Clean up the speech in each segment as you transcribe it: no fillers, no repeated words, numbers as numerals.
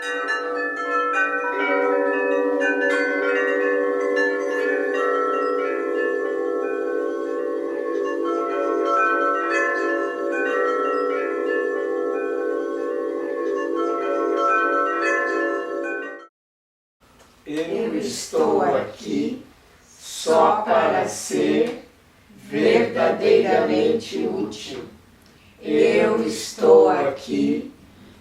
Eu estou aqui só para ser verdadeiramente útil. Eu estou aqui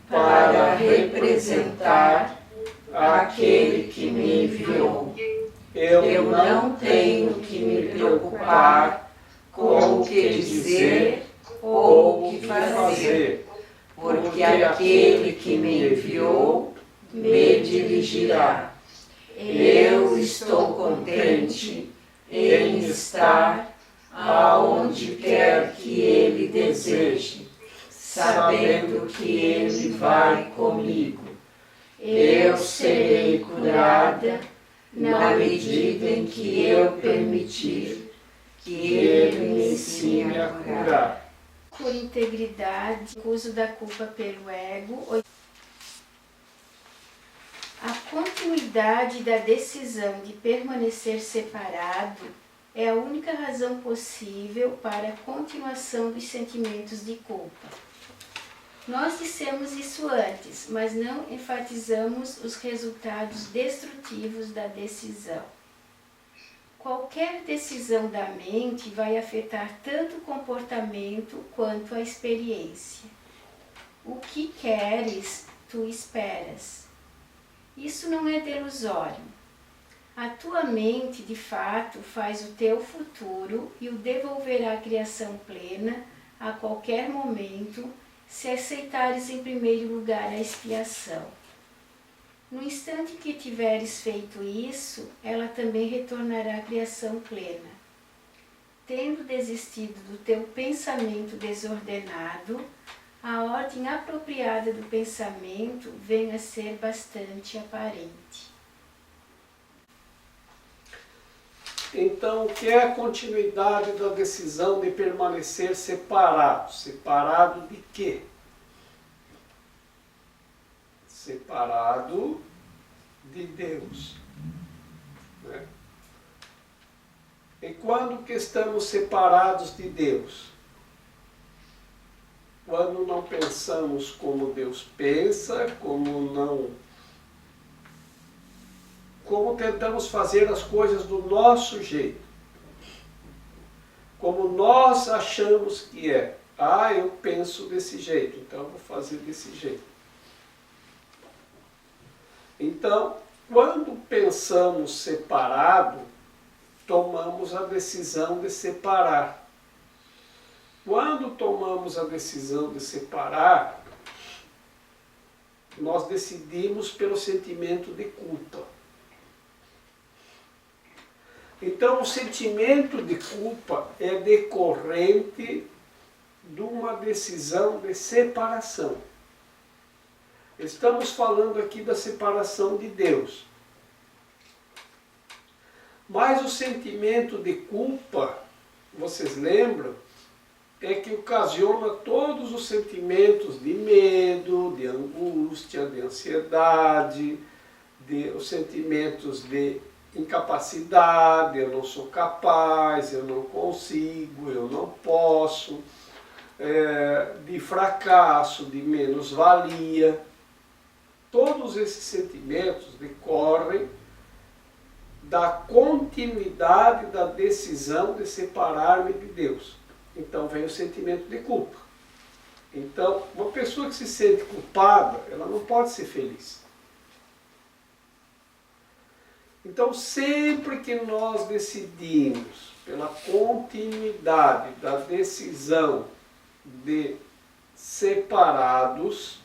para representar aquele que me enviou. Eu não tenho que me preocupar com o que dizer ou o que fazer, porque aquele que me enviou me dirigirá. Eu estou contente em estar aonde quer que Ele deseje, sabendo que Ele vai comigo. Eu serei curada na medida em que eu permitir que Ele me ensine a curar. Por integridade, uso da culpa pelo ego. A continuidade da decisão de permanecer separado é a única razão possível para a continuação dos sentimentos de culpa. Nós dissemos isso antes, mas não enfatizamos os resultados destrutivos da decisão. Qualquer decisão da mente vai afetar tanto o comportamento quanto a experiência. O que queres, tu esperas. Isso não é delusório. A tua mente, de fato, faz o teu futuro e o devolverá à criação plena a qualquer momento, se aceitares em primeiro lugar a expiação. No instante que tiveres feito isso, ela também retornará à criação plena. Tendo desistido do teu pensamento desordenado, a ordem apropriada do pensamento vem a ser bastante aparente. Então, o que é a continuidade da decisão de permanecer separado? Separado de quê? Separado de Deus. Né? E quando que estamos separados de Deus? Quando não pensamos como Deus pensa, como tentamos fazer as coisas do nosso jeito, como nós achamos que é. Eu penso desse jeito, então eu vou fazer desse jeito. Então, quando pensamos separado, tomamos a decisão de separar. Quando tomamos a decisão de separar, nós decidimos pelo sentimento de culpa. Então, o sentimento de culpa é decorrente de uma decisão de separação. Estamos falando aqui da separação de Deus. Mas o sentimento de culpa, vocês lembram, é que ocasiona todos os sentimentos de medo, de angústia, de ansiedade, os sentimentos de incapacidade, eu não sou capaz, eu não consigo, eu não posso, de fracasso, de menos-valia. Todos esses sentimentos decorrem da continuidade da decisão de separar-me de Deus. Então vem o sentimento de culpa. Então, uma pessoa que se sente culpada, ela não pode ser feliz. Então, sempre que nós decidimos pela continuidade da decisão de separados,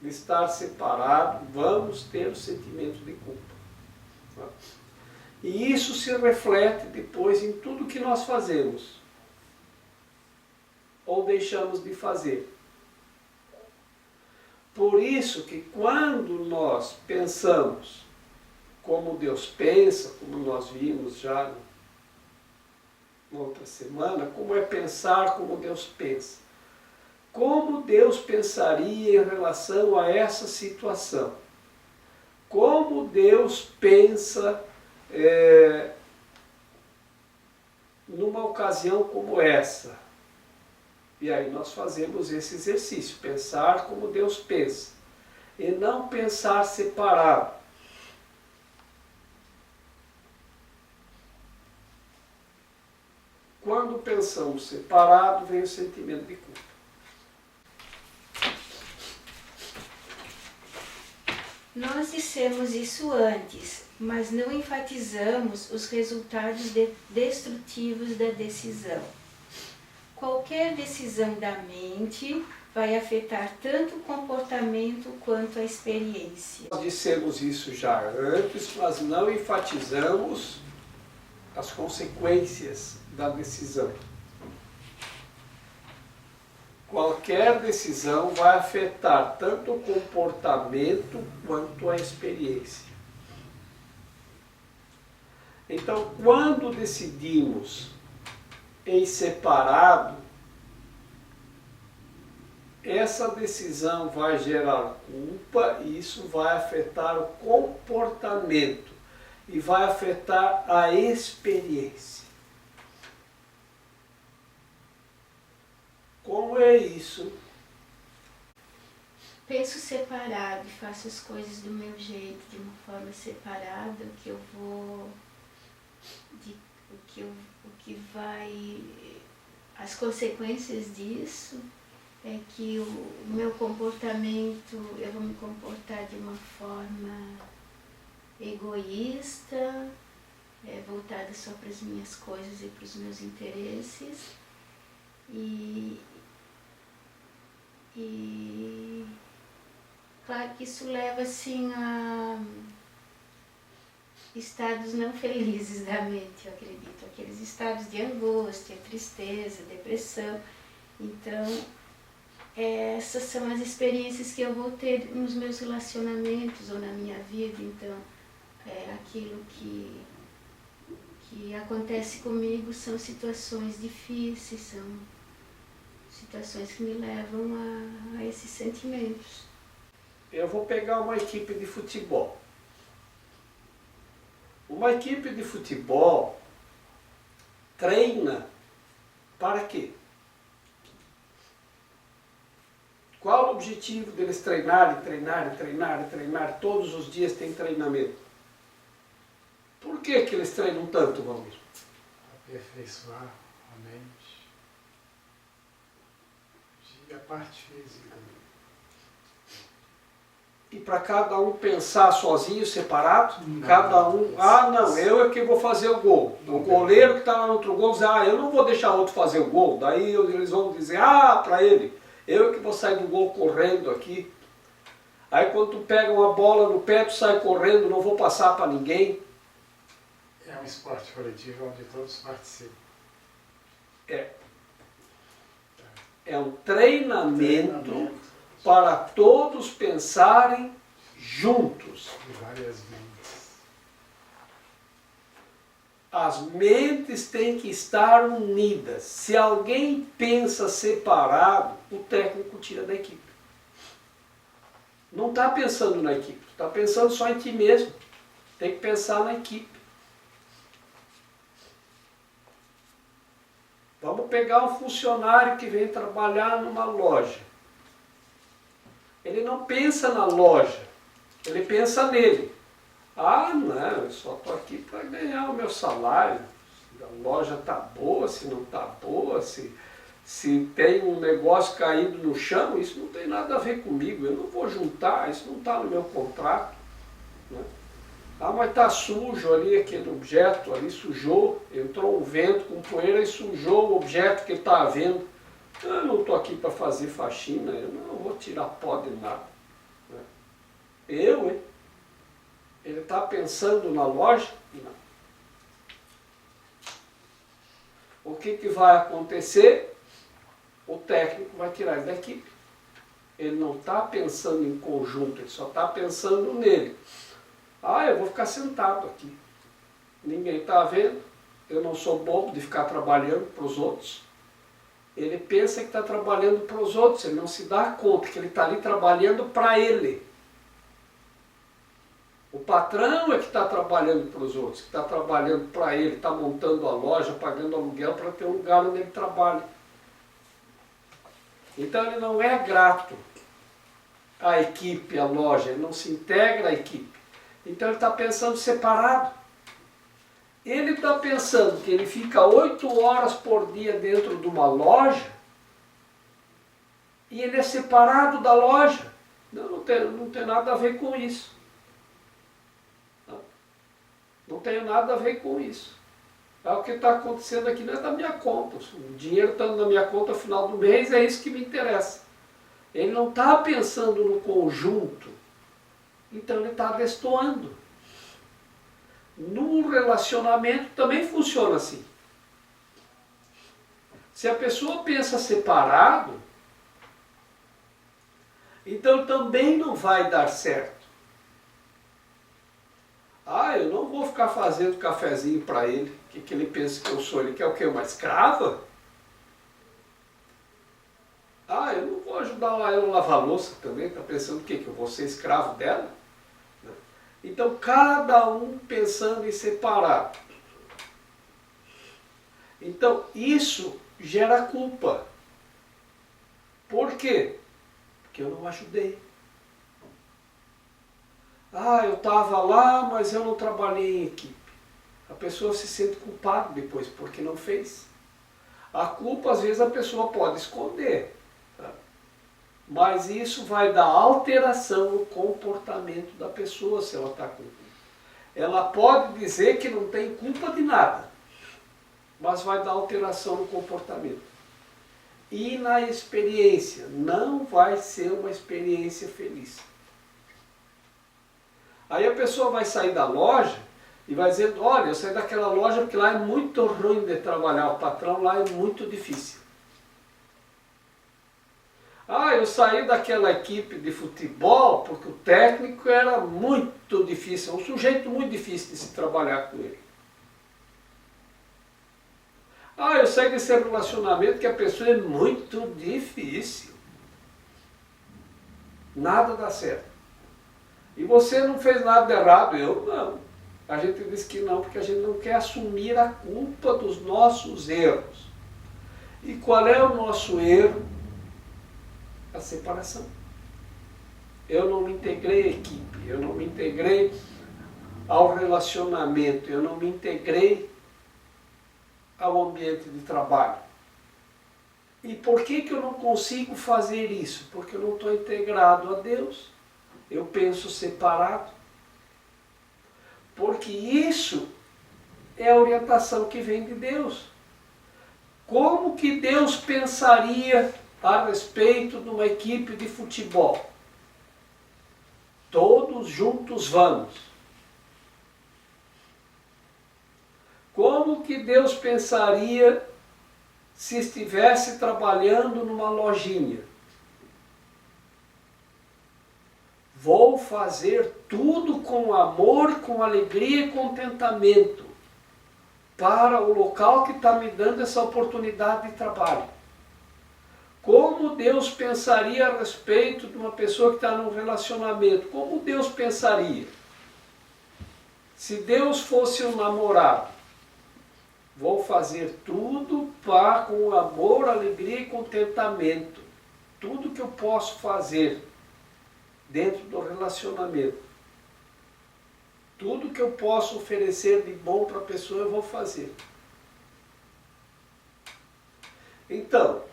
de estar separado, vamos ter o sentimento de culpa. E isso se reflete depois em tudo que nós fazemos ou deixamos de fazer. Por isso que quando nós pensamos como Deus pensa, como nós vimos já na outra semana, como é pensar como Deus pensa. Como Deus pensaria em relação a essa situação? como Deus pensa numa ocasião como essa. E aí nós fazemos esse exercício, pensar como Deus pensa, e não pensar separado. Quando pensamos separado, vem o sentimento de culpa. Nós dissemos isso antes, mas não enfatizamos os resultados destrutivos da decisão. Qualquer decisão da mente vai afetar tanto o comportamento quanto a experiência. Nós dissemos isso já antes, mas não enfatizamos as consequências da decisão. Qualquer decisão vai afetar tanto o comportamento quanto a experiência. Então, quando decidimos em separado, essa decisão vai gerar culpa e isso vai afetar o comportamento e vai afetar a experiência. Como é isso? Penso separado e faço as coisas do meu jeito, de uma forma separada, as consequências disso é que o meu comportamento, eu vou me comportar de uma forma egoísta, voltada só para as minhas coisas e para os meus interesses, e claro que isso leva assim a estados não felizes da mente, eu acredito, aqueles estados de angústia, tristeza, depressão. Então, essas são as experiências que eu vou ter nos meus relacionamentos ou na minha vida. Então, aquilo que acontece comigo são situações difíceis, são situações que me levam a esses sentimentos. Eu vou pegar uma equipe de futebol. Uma equipe de futebol treina para quê? Qual o objetivo deles treinarem, todos os dias tem treinamento? Por que eles treinam tanto, Valmir? Aperfeiçoar a mente e a parte física. E para cada um pensar sozinho, separado? Não, cada um, não, eu é que vou fazer o gol. O goleiro que está lá no outro gol diz, eu não vou deixar outro fazer o gol. Daí eles vão dizer, para ele, eu é que vou sair do gol correndo aqui. Aí quando tu pega uma bola no pé, tu sai correndo, não vou passar para ninguém. É um esporte coletivo onde todos participam. É um treinamento para todos pensarem juntos. De várias mentes. As mentes têm que estar unidas. Se alguém pensa separado, o técnico tira da equipe. Não está pensando na equipe, está pensando só em ti mesmo. Tem que pensar na equipe. Vamos pegar um funcionário que vem trabalhar numa loja. Ele não pensa na loja, ele pensa nele. Não, eu só estou aqui para ganhar o meu salário. Se a loja está boa, se não está boa, se tem um negócio caído no chão, isso não tem nada a ver comigo, eu não vou juntar, isso não está no meu contrato. Né? Mas está sujo ali, aquele objeto ali sujou, entrou um vento com poeira e sujou o objeto que está vendo. Eu não estou aqui para fazer faxina, eu não vou tirar pó de nada. Né? Ele está pensando na loja? Não. O que vai acontecer? O técnico vai tirar ele da equipe. Ele não está pensando em conjunto, ele só está pensando nele. Eu vou ficar sentado aqui. Ninguém está vendo, eu não sou bobo de ficar trabalhando para os outros. Ele pensa que está trabalhando para os outros, ele não se dá conta que ele está ali trabalhando para ele. patrão é que está trabalhando para os outros, que está trabalhando para ele, está montando a loja, pagando aluguel para ter um lugar onde ele trabalha. Então ele não é grato à equipe, à loja, ele não se integra à equipe. Então ele está pensando separado. Ele está pensando que ele fica 8 horas por dia dentro de uma loja e ele é separado da loja. Não tem nada a ver com isso. Não tem nada a ver com isso. O que está acontecendo aqui não é da minha conta. O dinheiro estando na minha conta no final do mês, é isso que me interessa. Ele não está pensando no conjunto. Então ele está destoando. No relacionamento também funciona assim. Se a pessoa pensa separado, então também não vai dar certo. Eu não vou ficar fazendo cafezinho para ele. O que ele pensa que eu sou? Ele quer o quê? Uma escrava? Eu não vou ajudar ela a lavar louça também. Está pensando o quê? Que eu vou ser escravo dela? Então, cada um pensando em separar. Então, isso gera culpa. Por quê? Porque eu não ajudei. Eu estava lá, mas eu não trabalhei em equipe. A pessoa se sente culpada depois, porque não fez. A culpa, às vezes, a pessoa pode esconder. Tá? Mas isso vai dar alteração no comportamento da pessoa, se ela está com culpa. Ela pode dizer que não tem culpa de nada, mas vai dar alteração no comportamento. E na experiência, não vai ser uma experiência feliz. Aí a pessoa vai sair da loja e vai dizer, olha, eu saí daquela loja porque lá é muito ruim de trabalhar, o patrão lá é muito difícil. Eu saí daquela equipe de futebol porque o técnico era muito difícil, um sujeito muito difícil de se trabalhar com ele. Eu saí desse relacionamento que a pessoa é muito difícil. Nada dá certo. E você não fez nada de errado, eu não. A gente diz que não, porque a gente não quer assumir a culpa dos nossos erros. E qual é o nosso erro? A separação. Eu não me integrei à equipe, eu não me integrei ao relacionamento, eu não me integrei ao ambiente de trabalho. E por que eu não consigo fazer isso? Porque eu não estou integrado a Deus. Eu penso separado. Porque isso é a orientação que vem de Deus. Como que Deus pensaria a respeito de uma equipe de futebol? Todos juntos vamos. Como que Deus pensaria se estivesse trabalhando numa lojinha? Vou fazer tudo com amor, com alegria e contentamento para o local que está me dando essa oportunidade de trabalho. Como Deus pensaria a respeito de uma pessoa que está num relacionamento? Como Deus pensaria? Se Deus fosse um namorado, vou fazer tudo com amor, alegria e contentamento. Tudo que eu posso fazer dentro do relacionamento. Tudo que eu posso oferecer de bom para a pessoa, eu vou fazer. Então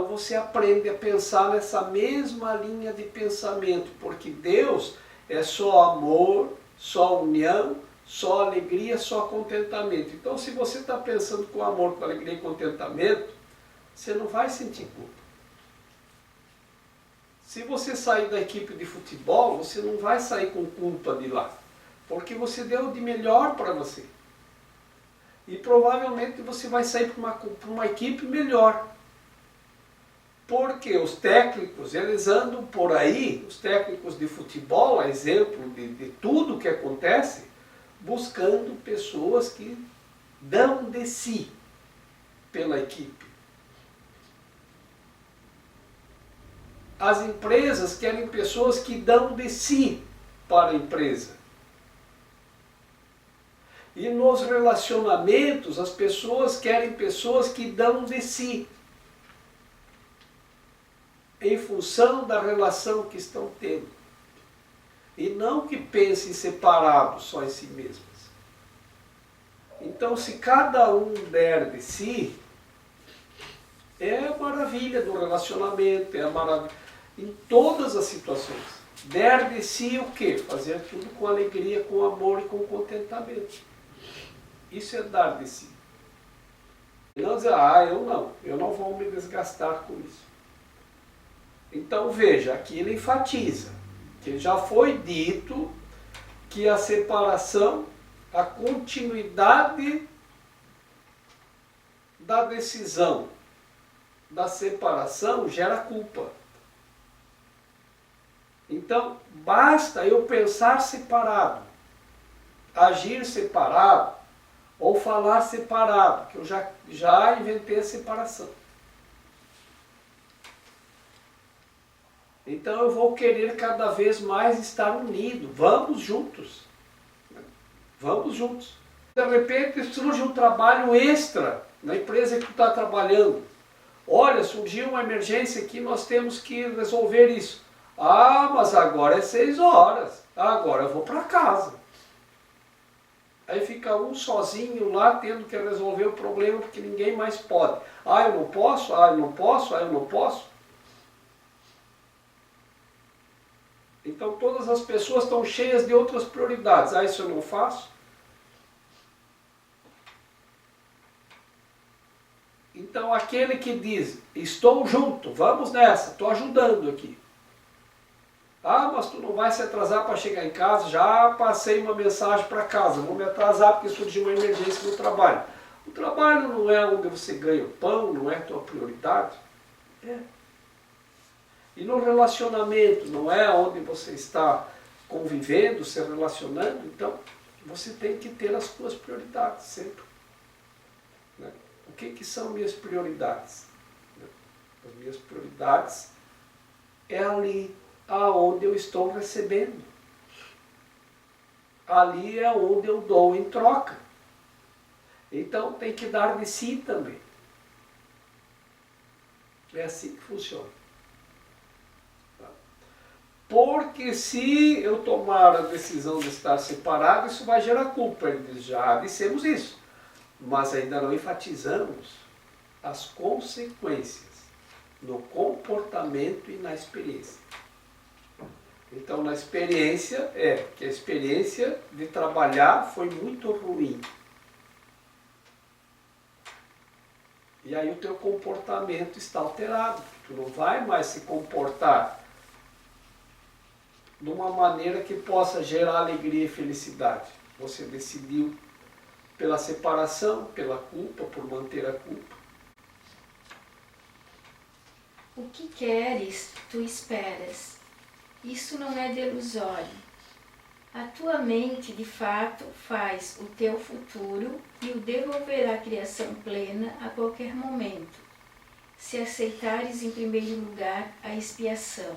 você aprende a pensar nessa mesma linha de pensamento, porque Deus é só amor, só união, só alegria, só contentamento. Então, se você está pensando com amor, com alegria e contentamento, você não vai sentir culpa. Se você sair da equipe de futebol, você não vai sair com culpa de lá, porque você deu o de melhor para você. E provavelmente você vai sair para uma equipe melhor. Porque os técnicos, eles andam por aí, os técnicos de futebol, a exemplo de tudo que acontece, buscando pessoas que dão de si pela equipe. As empresas querem pessoas que dão de si para a empresa. E nos relacionamentos, as pessoas querem pessoas que dão de si, em função da relação que estão tendo. E não que pensem separados só em si mesmas. Então, se cada um der de si, é a maravilha do relacionamento, é a maravilha em todas as situações. Der de si o quê? Fazer tudo com alegria, com amor e com contentamento. Isso é dar de si. E não dizer, eu não vou me desgastar com isso. Então veja, aqui ele enfatiza que já foi dito que a separação, a continuidade da decisão da separação gera culpa. Então, basta eu pensar separado, agir separado, ou falar separado, que eu já inventei a separação. Então eu vou querer cada vez mais estar unido. Vamos juntos. Vamos juntos. De repente surge um trabalho extra na empresa que tu está trabalhando. Olha, surgiu uma emergência aqui, nós temos que resolver isso. Ah, mas agora é 6 horas. Agora eu vou para casa. Aí fica um sozinho lá tendo que resolver o problema porque ninguém mais pode. Ah, eu não posso, ah, eu não posso, ah, eu não posso. Então todas as pessoas estão cheias de outras prioridades. Ah, isso eu não faço. Então aquele que diz, estou junto, vamos nessa, estou ajudando aqui. Ah, mas tu não vai se atrasar para chegar em casa, já passei uma mensagem para casa, vou me atrasar porque surgiu uma emergência no trabalho. O trabalho não é onde você ganha o pão, não é a tua prioridade. É. E no relacionamento, não é onde você está convivendo, se relacionando, então você tem que ter as suas prioridades sempre. Né? O que são minhas prioridades? As minhas prioridades é ali aonde eu estou recebendo. Ali é onde eu dou em troca. Então tem que dar de si também. É assim que funciona. Porque se eu tomar a decisão de estar separado, isso vai gerar culpa. Ele diz, já dissemos isso. Mas ainda não enfatizamos as consequências no comportamento e na experiência. Então, na experiência, que a experiência de trabalhar foi muito ruim. E aí o teu comportamento está alterado. Tu não vai mais se comportar de uma maneira que possa gerar alegria e felicidade. Você decidiu pela separação, pela culpa, por manter a culpa. O que queres, tu esperas. Isso não é delusório. A tua mente, de fato, faz o teu futuro e o devolverá à criação plena a qualquer momento, se aceitares em primeiro lugar a expiação.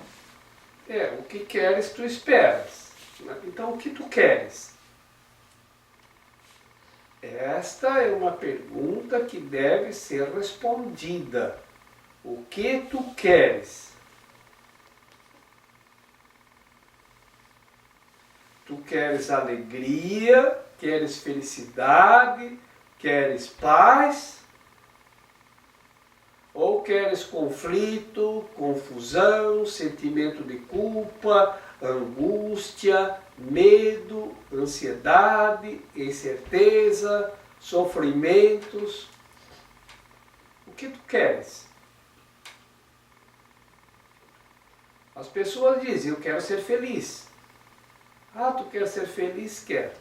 O que queres, tu esperas. Então, o que tu queres? Esta é uma pergunta que deve ser respondida. O que tu queres? Tu queres alegria, queres felicidade, queres paz? Ou queres conflito, confusão, sentimento de culpa, angústia, medo, ansiedade, incerteza, sofrimentos? O que tu queres? As pessoas dizem, eu quero ser feliz. Ah, tu quer ser feliz? Quero.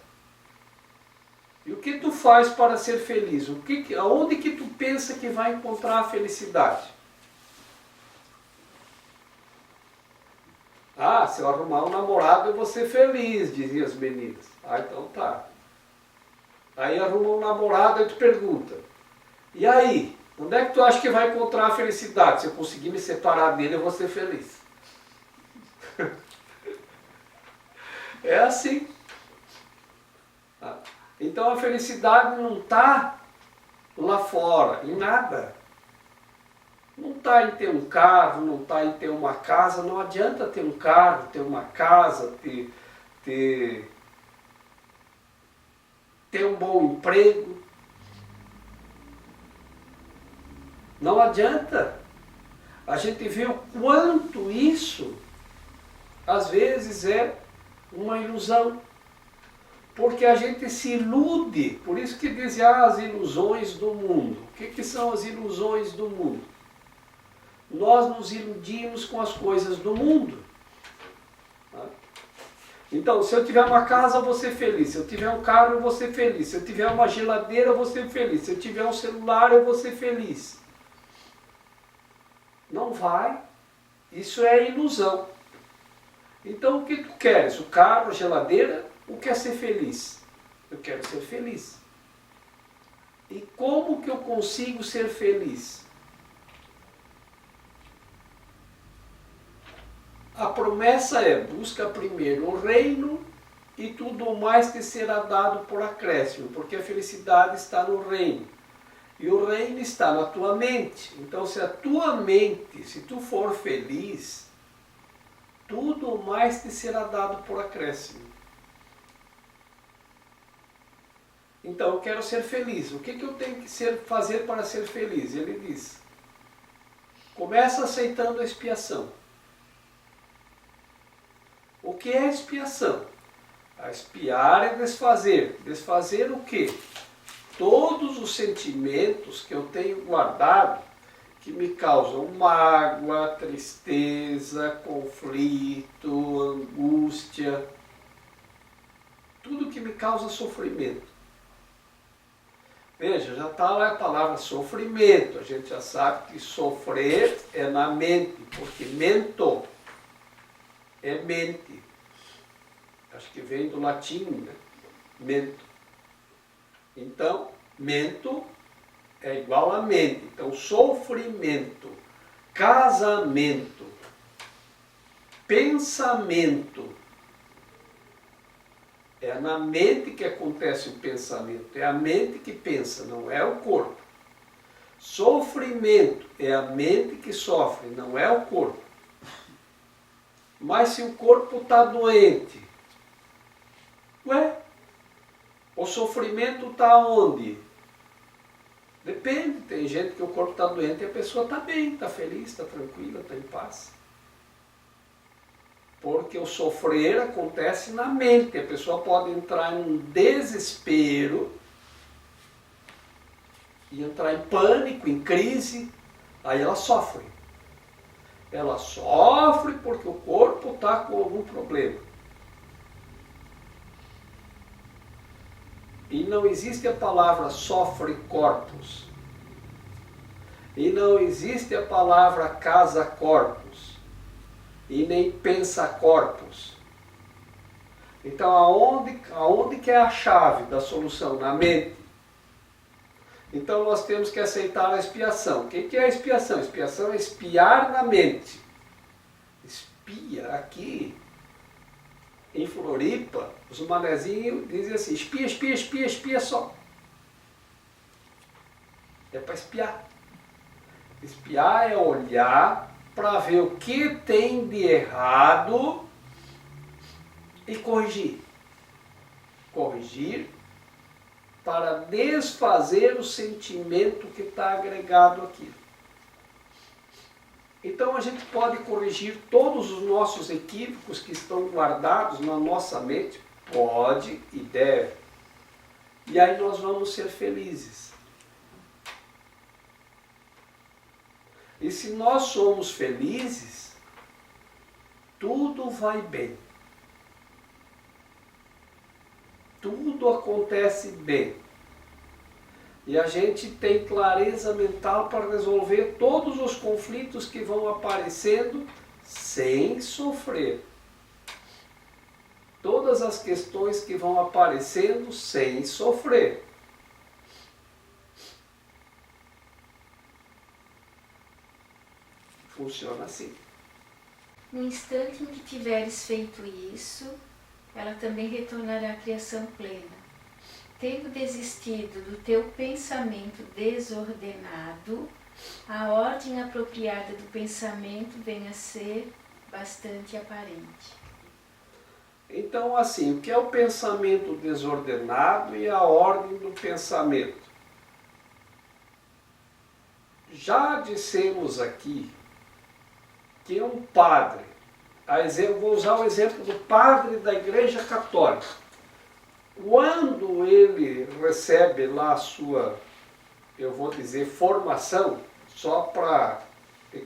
E o que tu faz para ser feliz? Aonde que tu pensa que vai encontrar a felicidade? Ah, se eu arrumar um namorado eu vou ser feliz, diziam as meninas. Ah, então tá. Aí arruma um namorado e tu pergunta, e aí? Onde é que tu acha que vai encontrar a felicidade? Se eu conseguir me separar dele eu vou ser feliz. É assim. Então a felicidade não está lá fora, em nada. Não está em ter um carro, não está em ter uma casa. Não adianta ter um carro, ter uma casa, ter um bom emprego. Não adianta. A gente vê o quanto isso, às vezes, é uma ilusão. Porque a gente se ilude. Por isso que dizem as ilusões do mundo. O que são as ilusões do mundo? Nós nos iludimos com as coisas do mundo. Então, se eu tiver uma casa, eu vou ser feliz. Se eu tiver um carro, eu vou ser feliz. Se eu tiver uma geladeira, eu vou ser feliz. Se eu tiver um celular, eu vou ser feliz. Não vai. Isso é ilusão. Então, o que tu queres? O carro, a geladeira? Ou quer ser feliz? Eu quero ser feliz. E como que eu consigo ser feliz? A promessa é: busca primeiro o reino e tudo mais te será dado por acréscimo, porque a felicidade está no reino. E o reino está na tua mente. Então, se a tua mente, se tu for feliz, tudo mais te será dado por acréscimo. Então, eu quero ser feliz. O que eu tenho que fazer para ser feliz? Ele diz: começa aceitando a expiação. O que é expiação? A expiar é desfazer. Desfazer o quê? Todos os sentimentos que eu tenho guardado que me causam mágoa, tristeza, conflito, angústia. Tudo que me causa sofrimento. Veja, já está lá a palavra sofrimento. A gente já sabe que sofrer é na mente, porque mento é mente. Acho que vem do latim, né? Mento. Então, mento é igual a mente. Então, sofrimento, casamento, pensamento. É na mente que acontece o pensamento. É a mente que pensa, não é o corpo. Sofrimento é a mente que sofre, não é o corpo. Mas se o corpo está doente, o sofrimento está onde? Depende, tem gente que o corpo está doente e a pessoa está bem, está feliz, está tranquila, está em paz. Porque o sofrer acontece na mente, a pessoa pode entrar em um desespero, e entrar em pânico, em crise, aí ela sofre. Ela sofre porque o corpo está com algum problema. E não existe a palavra sofre corpos. E não existe a palavra casa corpos. E nem pensa corpos. Então aonde que é a chave da solução? Na mente. Então nós temos que aceitar a expiação. O que é a expiação? Expiação é espiar na mente. Espia aqui. Em Floripa, os manezinhos dizem assim: espia, espia, espia, espia só. É para espiar. Espiar é olhar para ver o que tem de errado e corrigir. Corrigir para desfazer o sentimento que está agregado aqui. Então a gente pode corrigir todos os nossos equívocos que estão guardados na nossa mente? Pode e deve. E aí nós vamos ser felizes. E se nós somos felizes, tudo vai bem. Tudo acontece bem. E a gente tem clareza mental para resolver todos os conflitos que vão aparecendo sem sofrer. Todas as questões que vão aparecendo sem sofrer. Funciona assim. No instante em que tiveres feito isso, ela também retornará à criação plena. Tendo desistido do teu pensamento desordenado, a ordem apropriada do pensamento vem a ser bastante aparente. Então, assim, o que é o pensamento desordenado e a ordem do pensamento? Já dissemos aqui que um padre, vou usar o exemplo do padre da Igreja Católica, quando ele recebe lá a sua, eu vou dizer, formação, só para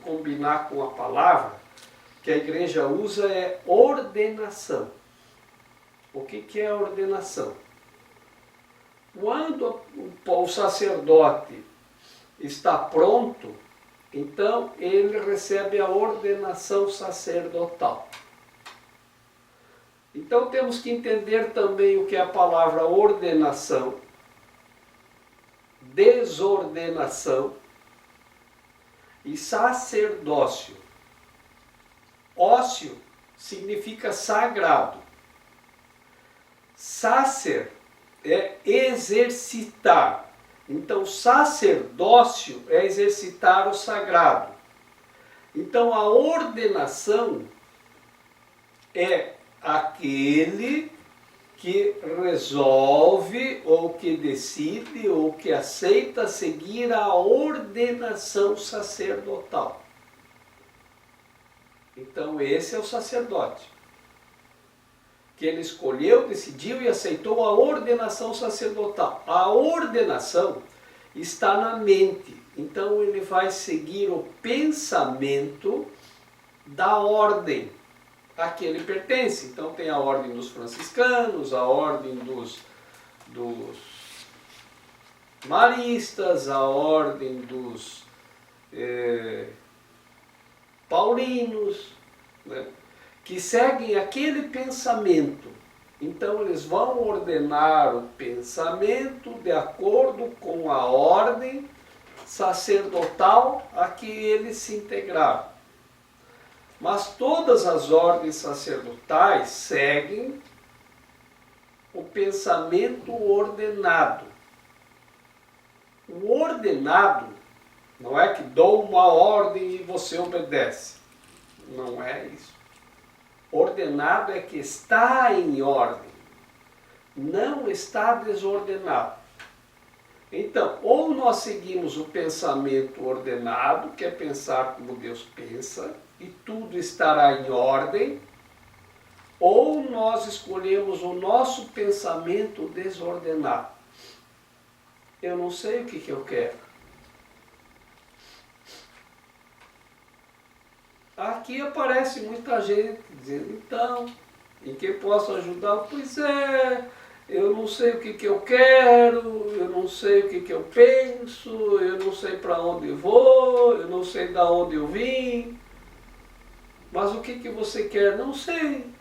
combinar com a palavra, que a igreja usa é ordenação. O que é ordenação? Quando o sacerdote está pronto, então ele recebe a ordenação sacerdotal. Então temos que entender também o que é a palavra ordenação, desordenação e sacerdócio. Ócio significa sagrado. Sacer é exercitar. Então, sacerdócio é exercitar o sagrado. Então, a ordenação é aquele que resolve, ou que decide, ou que aceita seguir a ordenação sacerdotal. Então, esse é o sacerdote, que ele escolheu, decidiu e aceitou a ordenação sacerdotal. A ordenação está na mente, então ele vai seguir o pensamento da ordem a que ele pertence. Então tem a ordem dos franciscanos, a ordem dos maristas, a ordem dos paulinos, né, que seguem aquele pensamento. Então eles vão ordenar o pensamento de acordo com a ordem sacerdotal a que eles se integraram. Mas todas as ordens sacerdotais seguem o pensamento ordenado. O ordenado não é que dou uma ordem e você obedece. Não é isso. Ordenado é que está em ordem, não está desordenado. Então, ou nós seguimos o pensamento ordenado, que é pensar como Deus pensa, e tudo estará em ordem, ou nós escolhemos o nosso pensamento desordenado. Eu não sei o que eu quero. Aqui aparece muita gente dizendo, então, em que posso ajudar? Pois é, eu não sei o que eu quero, eu não sei o que eu penso, eu não sei para onde eu vou, eu não sei de onde eu vim. Mas o que você quer? Não sei.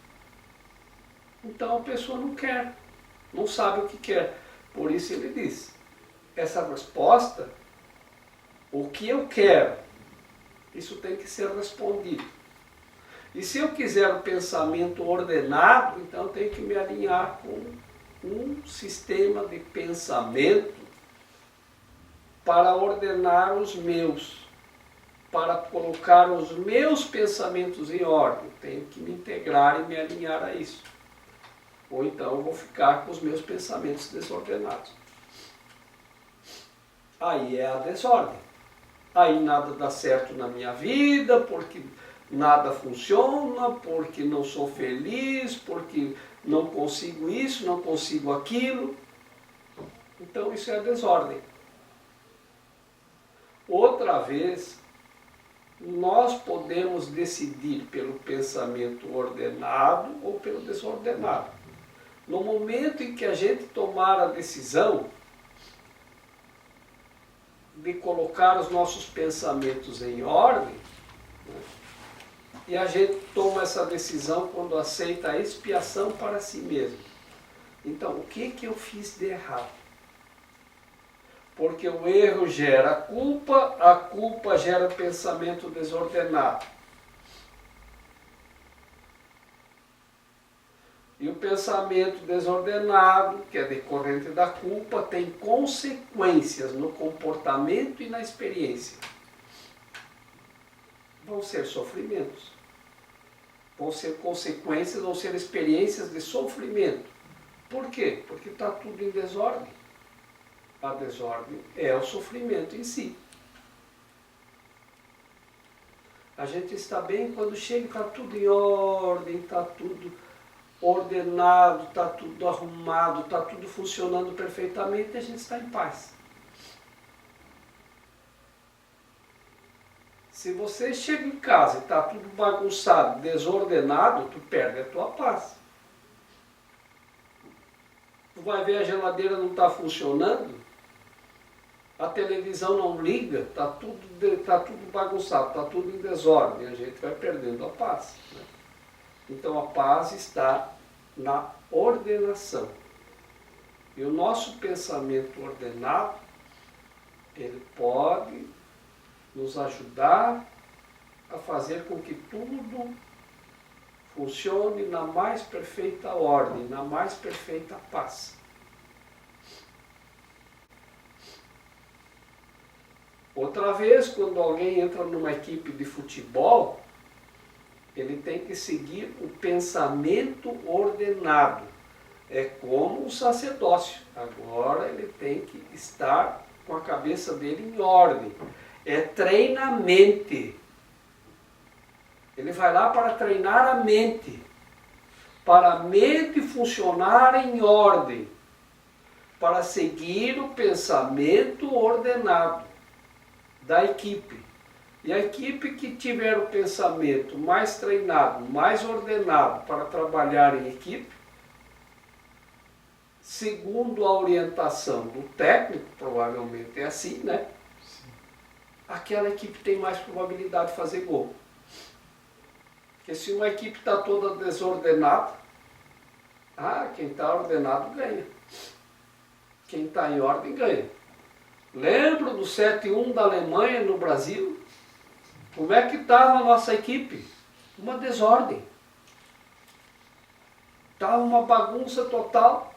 Então a pessoa não quer, não sabe o que quer. Por isso ele diz, essa resposta, o que eu quero, isso tem que ser respondido. E se eu quiser um pensamento ordenado, então eu tenho que me alinhar com um sistema de pensamento para ordenar os meus, para colocar os meus pensamentos em ordem. Tenho que me integrar e me alinhar a isso. Ou então eu vou ficar com os meus pensamentos desordenados. Aí é a desordem. Aí nada dá certo na minha vida, porque nada funciona, porque não sou feliz, porque não consigo isso, não consigo aquilo. Então isso é a desordem. Outra vez, nós podemos decidir pelo pensamento ordenado ou pelo desordenado. No momento em que a gente tomar a decisão de colocar os nossos pensamentos em ordem, né, e a gente toma essa decisão quando aceita a expiação para si mesmo. Então, o que eu fiz de errado? Porque o erro gera a culpa gera pensamento desordenado. E o pensamento desordenado, que é decorrente da culpa, tem consequências no comportamento e na experiência. Vão ser sofrimentos. Vão ser consequências, vão ser experiências de sofrimento. Por quê? Porque está tudo em desordem. A desordem é o sofrimento em si. A gente está bem quando chega, está tudo em ordem, está tudo ordenado, está tudo arrumado, está tudo funcionando perfeitamente e a gente está em paz. Se você chega em casa e está tudo bagunçado, desordenado, tu perde a tua paz. Tu vai ver a geladeira não está funcionando, a televisão não liga, está tudo bagunçado, está tudo em desordem, a gente vai perdendo a paz, né? Então a paz está na ordenação. E o nosso pensamento ordenado, ele pode nos ajudar a fazer com que tudo funcione na mais perfeita ordem, na mais perfeita paz. Outra vez, quando alguém entra numa equipe de futebol, ele tem que seguir o pensamento ordenado. É como o sacerdócio. Agora ele tem que estar com a cabeça dele em ordem. É treinamento. Ele vai lá para treinar a mente. Para a mente funcionar em ordem. Para seguir o pensamento ordenado da equipe. E a equipe que tiver o pensamento mais treinado, mais ordenado para trabalhar em equipe, segundo a orientação do técnico, provavelmente é assim, né? Sim. Aquela equipe tem mais probabilidade de fazer gol. Porque se uma equipe está toda desordenada, quem está ordenado ganha. Quem está em ordem ganha. Lembro do 7-1 da Alemanha no Brasil? Como é que estava a nossa equipe? Uma desordem. Estava uma bagunça total.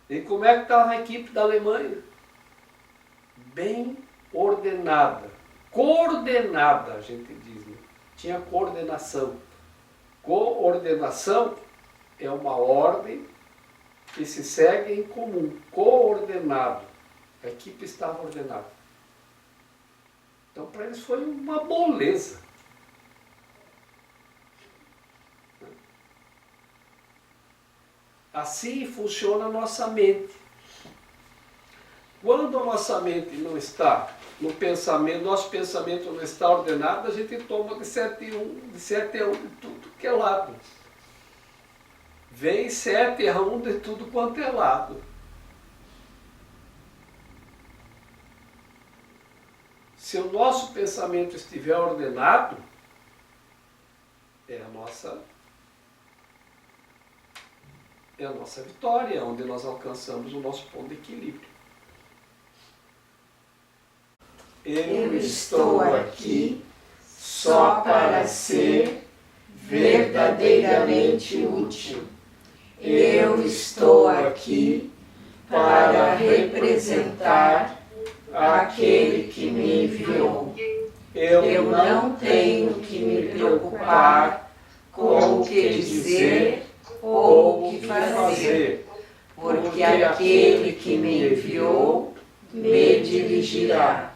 E como é que estava a equipe da Alemanha? Bem ordenada. Coordenada, a gente diz, né? Tinha coordenação. Coordenação é uma ordem que se segue em comum. Coordenado. A equipe estava ordenada. Então, para eles foi uma moleza. Assim funciona a nossa mente. Quando a nossa mente não está no pensamento, nosso pensamento não está ordenado, a gente toma de 7 a 1 de tudo que é lado. Vem 7 a 1 de tudo quanto é lado. Se o nosso pensamento estiver ordenado, é a nossa vitória, onde nós alcançamos o nosso ponto de equilíbrio. Eu estou aqui só para ser verdadeiramente útil. Eu estou aqui para representar aquele que me enviou. Eu não tenho que me preocupar com o que dizer ou o que fazer, porque aquele que me enviou me dirigirá.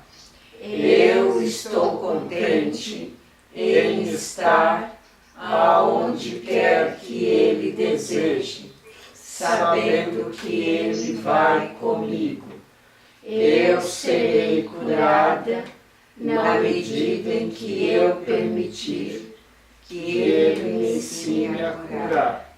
Eu estou contente em estar aonde quer que Ele deseje, sabendo que Ele vai comigo. Eu serei curada na medida em que eu permitir que Ele me ensine a curar.